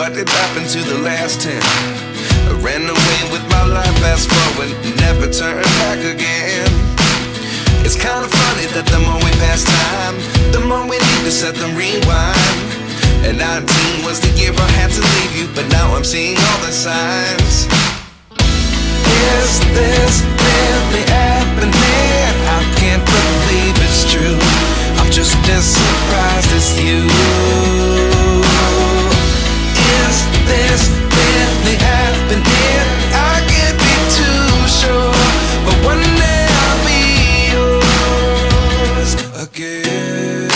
what did happen to the last 10? I ran away with my life, fast forward, never turn back again. It's kind of funny that the more we pass time, the more we need to set them rewind. And 19 was the year I had to leave you, but now I'm seeing all the signs. Is this really happening? I can't believe it's true. I'm just as surprised as you. Is this really happening? I can't be too sure, but one day I'll be yours again.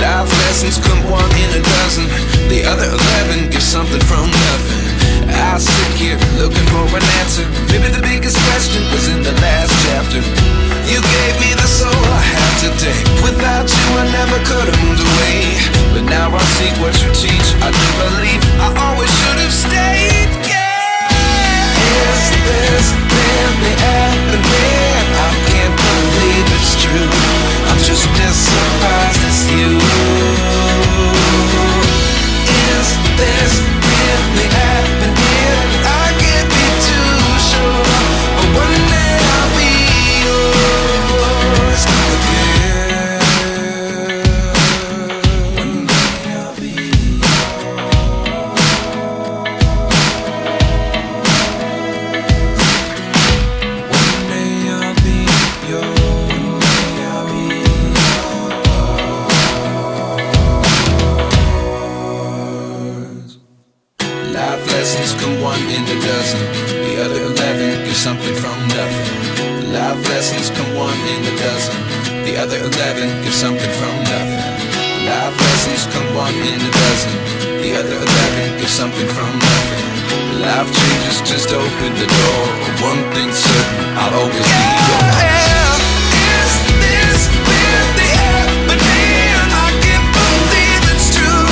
Life lessons come one in a dozen. The other 11 give something from nothing. I sit here looking for an answer. Maybe the biggest question was in the last chapter. You gave me the soul I have today. Without you I never could have moved away. But now I see what you teach. I do believe I always should have stayed. Yeah. Is this really happening? I can't believe it's true. I'm just as surprised as you. Is this really happening? I can't be too sure, but one day I'll be yours again. One day I'll be yours. One day I'll be yours. One day I'll be yours. Life lessons come one in a dozen. The other 11 give something from nothing. Life lessons come one in a dozen. The other 11 give something from nothing. Life lessons come one in a dozen. The other 11 give something from nothing. Life changes just open the door. One thing's certain, I'll always be yours. Is this really happening? I can't believe it's true.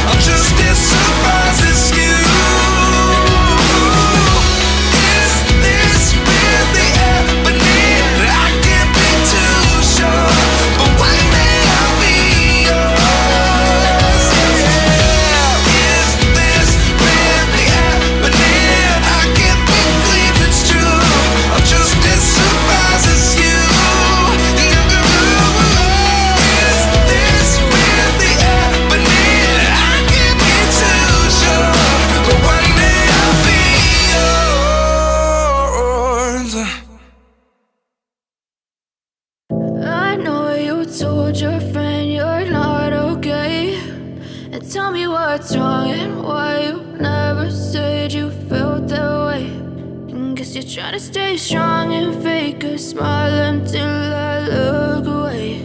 I'm just as surprised as you. Is this really happening? I can't be too sure, but one day I'll be yours. Yeah. Is this really happening? I can't believe it's true. I'm just as surprised as you. Is this really happening? I can't be too sure, but one day I'll be yours. I know you told your friend you're not okay, and tell me what's wrong and why you never said you felt that way. And guess you're trying to stay strong and fake a smile until I look away.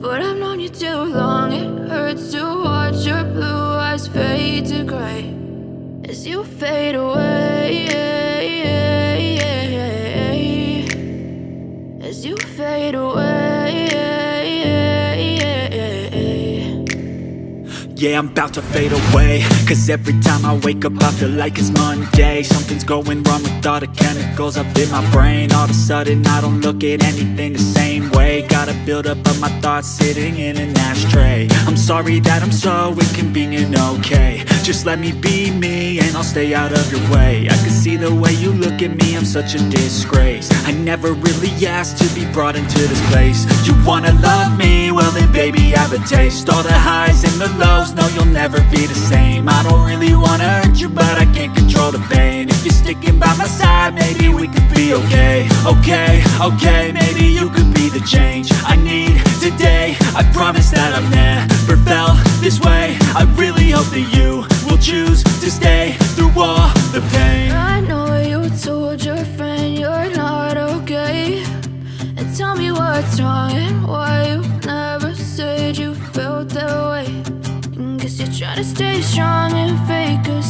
But I've known you too long, it hurts to watch your blue eyes fade to gray as you fade away, as you fade away. Yeah, I'm about to fade away, cause every time I wake up I feel like it's Monday. Something's going wrong with all the chemicals up in my brain. All of a sudden I don't look at anything the same way. Gotta build up of my thoughts sitting in an ashtray. I'm sorry that I'm so inconvenient, okay. Just let me be me and I'll stay out of your way. I can see the way you look at me, I'm such a disgrace. I never really asked to be brought into this place. You wanna love me? Well then baby have a taste. All the highs and the lows, no you'll never be the same. I don't really wanna hurt you but I can't control the pain. If you're sticking by my side maybe we could be okay. Okay, maybe you could be the change I need today. I promise that I've never felt this way. I really hope that you will choose to stay through all the pain. I know you told your friend you're not okay, and tell me what's wrong and why you never said you felt that way. And guess you're trying to stay strong and fake a